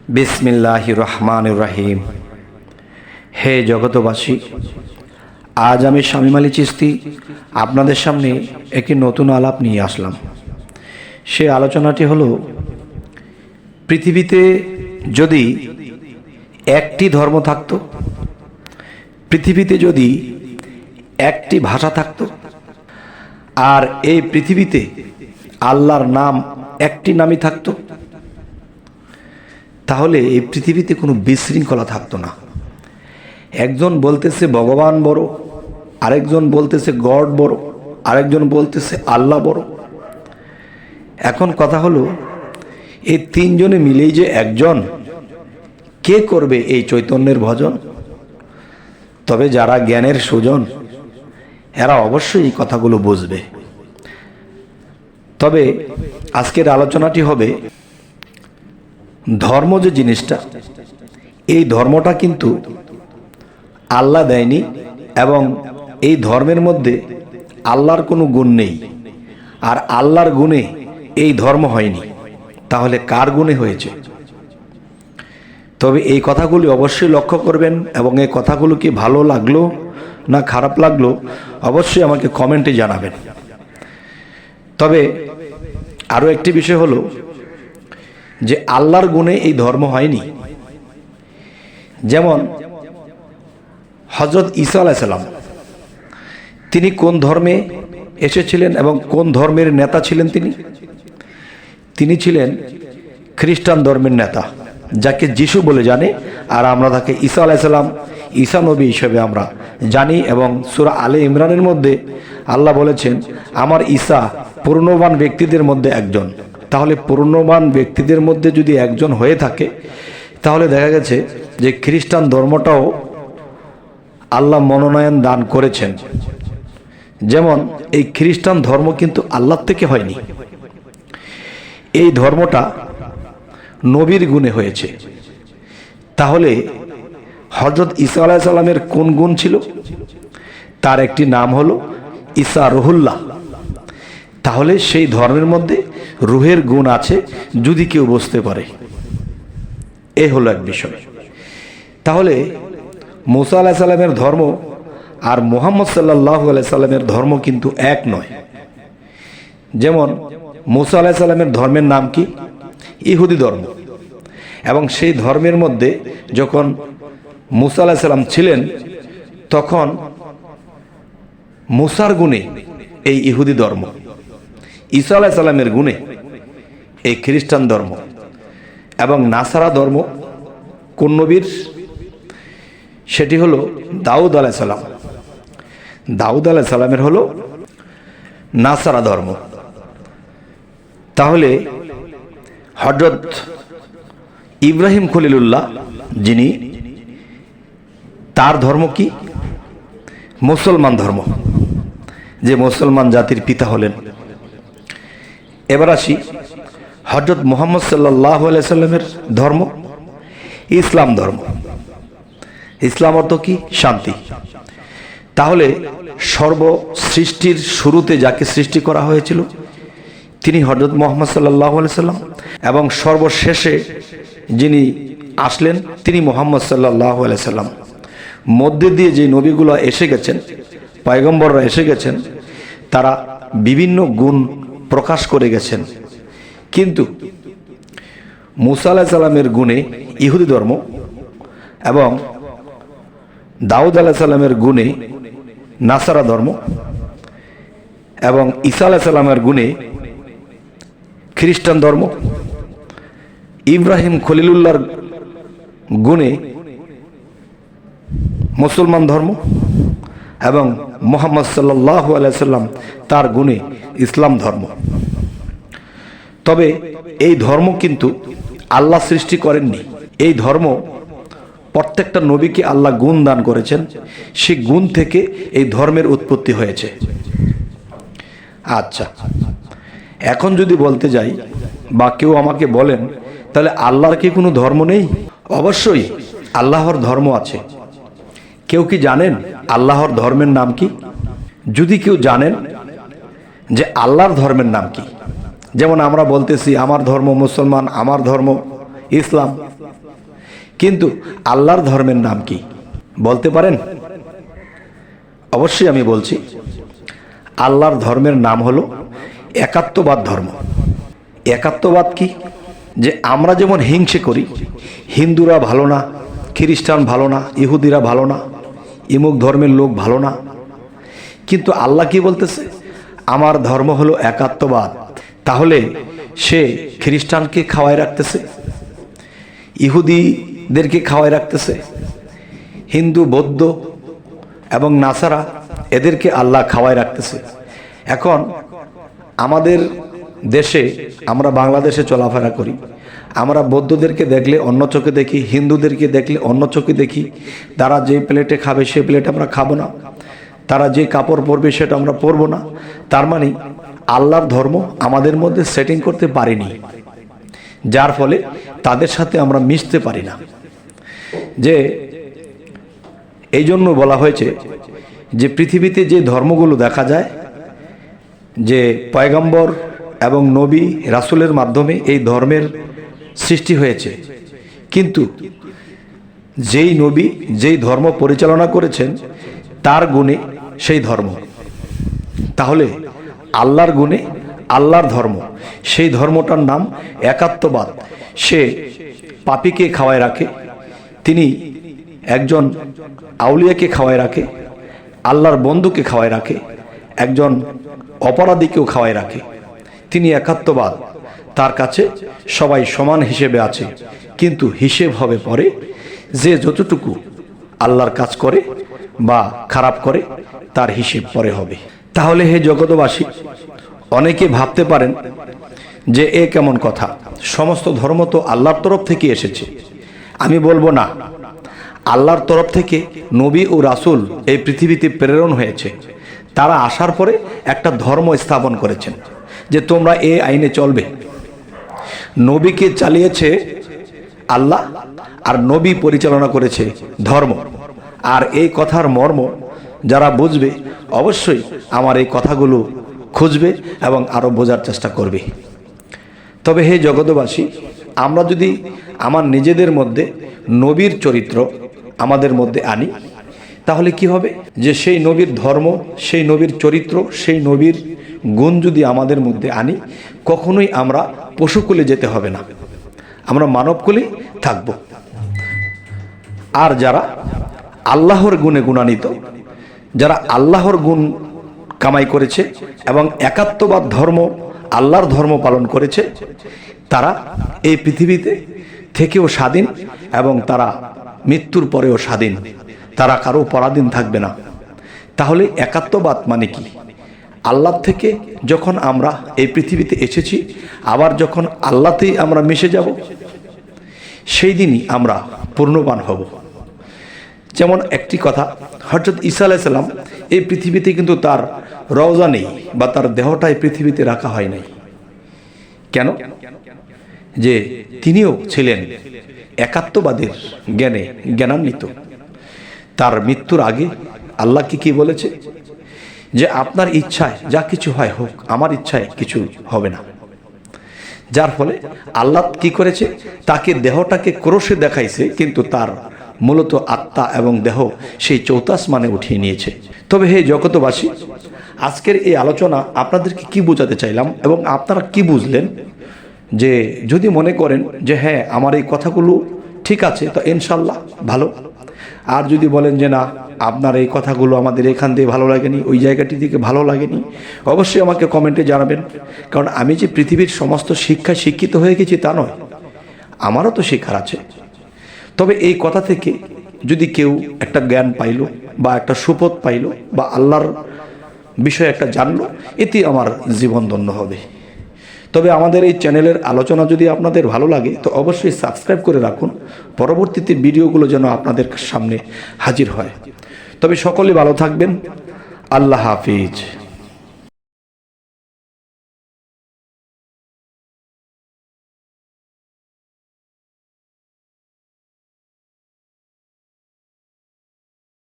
বিসমিল্লাহির রহমানির রহিম। হে জগতবাসী, আজ আমি শামীম আলী চিশতি আপনাদের সামনে একটি নতুন আলাপ নিয়ে আসলাম। সে আলোচনাটি হলো, পৃথিবীতে যদি একটি ধর্ম থাকত, পৃথিবীতে যদি একটি ভাষা থাকত, আর এই পৃথিবীতে আল্লাহর নাম একটি নামই থাকত, তাহলে এই পৃথিবীতে কোনো বিশৃঙ্খলা থাকতো না। একজন বলতেছে ভগবান বড়, আরেকজন বলতেছে গড বড়, আরেকজন বলতেছে আল্লাহ বড়। এখন কথা হলো, এই তিনজনে মিলেই যে একজন, কে করবে এই চৈতন্যের ভজন? তবে যারা জ্ঞানের সুজন, এরা অবশ্যই এই কথাগুলো বুঝবে। তবে আজকের আলোচনাটি হবে, ধর্ম যে জিনিসটা, এই ধর্মটা কিন্তু আল্লাহ দেয়নি, এবং এই ধর্মের মধ্যে আল্লাহর কোনো গুণ নেই, আর আল্লাহর গুণে এই ধর্ম হয়নি। তাহলে কার গুণে হয়েছে? তবে এই কথাগুলি অবশ্যই লক্ষ্য করবেন, এবং এই কথাগুলো কি ভালো লাগলো না খারাপ লাগলো অবশ্যই আমাকে কমেন্টে জানাবেন। তবে আরও একটি বিষয় হলো যে আল্লাহর গুণে এই ধর্ম হয়নি। যেমন হযরত ঈসা আলাইহিস সালাম, তিনি কোন ধর্মে এসেছিলেন এবং কোন ধর্মের নেতা ছিলেন? তিনি ছিলেন খ্রিস্টান ধর্মের নেতা, যাকে যিশু বলে জানে, আর আমরা তাকে ঈসা আলাইহিস সালাম, ঈসা নবী হিসেবে আমরা জানি। এবং সূরা আলে ইমরানের মধ্যে আল্লাহ বলেছেন, আমার ঈসা পূর্ণবান ব্যক্তিদের মধ্যে একজন। তাহলে পূর্ণবান ব্যক্তিদের মধ্যে যদি একজন হয়ে থাকে, তাহলে দেখা গেছে যে খ্রিস্টান ধর্মটাও আল্লাহ মনোনয়ন দান করেছেন। যেমন এই খ্রিস্টান ধর্ম কিন্তু আল্লাহ থেকে হয়নি, এই ধর্মটা নবীর গুণে হয়েছে। তাহলে হযরত ঈসা আলাইহিস সালামের কোন গুণ ছিল? তার একটি নাম হলো ঈসা রুহুল্লাহ। তাহলে সেই ধর্মের মধ্যে রুহের গুণ আছে, যদি কেউ বুঝতে পারে। এ হলো এক বিষয়। তাহলে মুসা আলাইহিস সালামের ধর্ম আর মুহাম্মদ সাল্লাল্লাহু আলাইহি সাল্লামের ধর্ম কিন্তু এক নয়। যেমন মুসা আলাইহিস সালামের ধর্মের নাম কি? ইহুদি ধর্ম। এবং সেই ধর্মের মধ্যে যখন মুসা আলাইহিস সালাম ছিলেন, তখন মুসার গুণে এই ইহুদি ধর্ম, ঈসা আলাইহিস সালামের গুণে এই খ্রিস্টান ধর্ম, এবং নাসারা ধর্ম কোন নবীর? সেটি হলো দাউদ আলাইহিস সালাম। দাউদ আলাইহিস সালামের হলো নাসারা ধর্ম। তাহলে হযরত ইব্রাহিম খলিলুল্লাহ, যিনি, তার ধর্ম কি? মুসলমান ধর্ম, যে মুসলমান জাতির পিতা হলেন। এবার আসি হযরত মুহাম্মদ সাল্লাল্লাহু আলাইহি সাল্লামের ধর্ম, ইসলাম ধর্ম। ইসলাম অর্থ কি? শান্তি। তাহলে সৃষ্টির শুরুতে যাকে সৃষ্টি করা হয়েছিল তিনি হযরত মুহাম্মদ সাল্লাল্লাহু আলাইহি সাল্লাম, এবং সর্বশেষে যিনি আসলেন তিনি মুহাম্মদ সাল্লাল্লাহু আলাইহি সাল্লাম। মধ্যে দিয়ে যে নবীগুলো এসে গেছেন, পয়গম্বররা এসে গেছেন, তারা বিভিন্ন গুণ প্রকাশ করে গেছেন। কিন্তু মুসা আলাইহিস সালামের গুণে ইহুদি ধর্ম, এবং দাউদ আলাইহিস সালামের গুণে নাসারা ধর্ম, এবং ঈসা আলাইহিস সালামের গুণে খ্রিস্টান ধর্ম, ইব্রাহিম খলিলুল্লাহর গুণে মুসলমান ধর্ম, এবং মুহাম্মদ সাল্লাল্লাহু আলাইহি সাল্লাম তার গুণে ইসলাম ধর্ম। তবে এই ধর্ম কিন্তু আল্লাহ সৃষ্টি করেননি। এই ধর্ম প্রত্যেকটা নবীকে আল্লাহ গুণ দান করেছেন, সেই গুণ থেকে এই ধর্মের উৎপত্তি হয়েছে। আচ্ছা, এখন যদি বলতে যাই বা কেউ আমাকে বলেন, তাহলে আল্লাহর কি কোনো ধর্ম নেই? অবশ্যই আল্লাহর ধর্ম আছে। কেউ কি জানেন আল্লাহর ধর্মের নাম কি? যদি কেউ জানেন যে আল্লাহর ধর্মের নাম কি, যেমন আমরা বলতেছি আমার ধর্ম মুসলমান, আমার ধর্ম ইসলাম, কিন্তু আল্লাহর ধর্মের নাম কি বলতে পারেন? অবশ্যই আমি বলছি, আল্লাহর ধর্মের নাম হলো একাত্মবাদ ধর্ম। একাত্মবাদ কি? যে আমরা যেমন হিংসে করি, হিন্দুরা ভালো না, খ্রিস্টান ভালো না, ইহুদিরা ভালো না, ইমুক ধর্মের লোক ভালো না, কিন্তু আল্লাহ কি বলতেছে? আমার ধর্ম হলো একাত্মবাদ। তাহলে সে খ্রিস্টানকে খাওয়ায় রাখতেছে, ইহুদিদেরকে খাওয়ায় রাখতেছে, হিন্দু, বৌদ্ধ এবং নাসারা এদেরকে আল্লাহ খাওয়ায় রাখতেছে। এখন আমাদের দেশে, আমরা বাংলাদেশে চলাফেরা করি, আমরা বৌদ্ধদেরকে দেখলে অন্য চোখে দেখি, হিন্দুদেরকে দেখলে অন্য চোখে দেখি। তারা যে প্লেটে খাবে সে প্লেটে আমরা খাবো না, তারা যে কাপড় পরবে সেটা আমরা পরবো না। তার মানে আল্লাহর ধর্ম আমাদের মধ্যে সেটিং করতে পারিনি, যার ফলে তাদের সাথে আমরা মিশতে পারি না। যে এই জন্য বলা হয়েছে যে পৃথিবীতে যে ধর্মগুলো দেখা যায়, যে পয়গম্বর এবং নবী রাসূলের মাধ্যমে এই ধর্মের সৃষ্টি হয়েছে, কিন্তু যেই নবী যেই ধর্ম পরিচালনা করেছেন তার গুণে সেই ধর্ম। তাহলে আল্লাহর গুণে আল্লাহর ধর্ম, সেই ধর্মটার নাম একাত্মবাদ। সে পাপীকে খাওয়ায় রাখে, তিনি একজন আউলিয়াকে খাওয়ায় রাখে, আল্লাহর বন্ধুকে খাওয়ায় রাখে, একজন অপরাধীকেও খাওয়ায় রাখে। তিনি একাত্মবাদ, তার কাছে সবাই সমান হিসেবে আছে, কিন্তু হিসেব হবে পরে, যে যতটুকু আল্লাহর কাজ করে বা খারাপ করে তার হিসেব পরে হবে। তাহলে হে জগতবাসী, অনেকে ভাবতে পারেন যে এ কেমন কথা, সমস্ত ধর্ম তো আল্লাহর তরফ থেকে এসেছে। আমি বলবো না, আল্লাহর তরফ থেকে নবী ও রাসূল এই পৃথিবীতে প্রেরণ হয়েছে। তারা আসার পরে একটা ধর্ম স্থাপন করেছেন যে তোমরা এই আইনে চলবে। নবীকে চালিয়েছে আল্লাহ, আর নবী পরিচালনা করেছে ধর্ম। আর এই কথার মর্ম যারা বুঝবে, অবশ্যই আমার এই কথাগুলো খুঁজবে এবং আরো বোঝার চেষ্টা করবে। তবে হে জগতবাসী, আমরা যদি আমার নিজেদের মধ্যে নবীর চরিত্র আমাদের মধ্যে আনি, তাহলে কি হবে? যে সেই নবীর ধর্ম, সেই নবীর চরিত্র, সেই নবীর গুণ যদি আমাদের মধ্যে আনি, কখনোই আমরা পশুকুলে যেতে হবে না, আমরা মানবকুলে থাকব। আর যারা আল্লাহর গুণে গুণান্বিত, যারা আল্লাহর গুণ কামাই করেছে এবং একাত্মবাদ ধর্ম, আল্লাহর ধর্ম পালন করেছে, তারা এই পৃথিবীতে থেকেও স্বাধীন এবং তারা মৃত্যুর পরেও স্বাধীন, তারা কারো পরাধীন থাকবে না। তাহলে একাত্মবাদ মানে কি? আল্লাহ থেকে যখন আমরা এই পৃথিবীতে এসেছি, আবার যখন আল্লাহতেই আমরা মিশে যাব, সেই দিনই আমরা পূর্ণবান হব। যেমন একটি কথা, হযরত ঈসা আলাইহিস সালাম এই পৃথিবীতে কিন্তু তার রওজা নেই বা তার দেহটা এই পৃথিবীতে রাখা হয় নাই। কেন? যে তিনিও ছিলেন একাত্মবাদের জ্ঞানে জ্ঞানান্বিত। তার মৃত্যুর আগে আল্লাহ কি বলেছে? যে আপনার ইচ্ছায় যা কিছু হয় হোক, আমার ইচ্ছায় কিছু হবে না। যার ফলে আল্লাহ কি করেছে? তাকে দেহটাকে ক্রোশে দেখাইছে, কিন্তু তার মূলত আত্মা এবং দেহ সেই ৪টা আসমানে উঠিয়ে নিয়েছে। তবে হে জগতবাসী, আজকের এই আলোচনা আপনাদেরকে কি বোঝাতে চাইলাম এবং আপনারা কি বুঝলেন? যে যদি মনে করেন যে হ্যাঁ আমার এই কথাগুলো ঠিক আছে, তো ইনশাল্লাহ ভালো। আর যদি বলেন যে না, আপনার এই কথাগুলো আমাদের এখান দিয়ে ভালো লাগেনি, ওই জায়গাটি থেকে ভালো লাগেনি, অবশ্যই আমাকে কমেন্টে জানাবেন। কারণ আমি যে পৃথিবীর সমস্ত শিক্ষায় শিক্ষিত হয়ে গেছি তা নয়, আমারও তো শিক্ষার আছে। তবে এই কথা থেকে যদি কেউ একটা জ্ঞান পাইল বা একটা সুপথ পাইল বা আল্লাহর বিষয়ে একটা জানলো, এতে আমার জীবন ধন্য হবে। তবে আমাদের এই চ্যানেলের আলোচনা যদি আপনাদের ভালো লাগে, তো অবশ্যই সাবস্ক্রাইব করে রাখুন, পরবর্তীতে ভিডিওগুলো যেন আপনাদের সামনে হাজির হয়। তবে সকলে ভালো থাকবেন। আল্লাহ হাফিজ।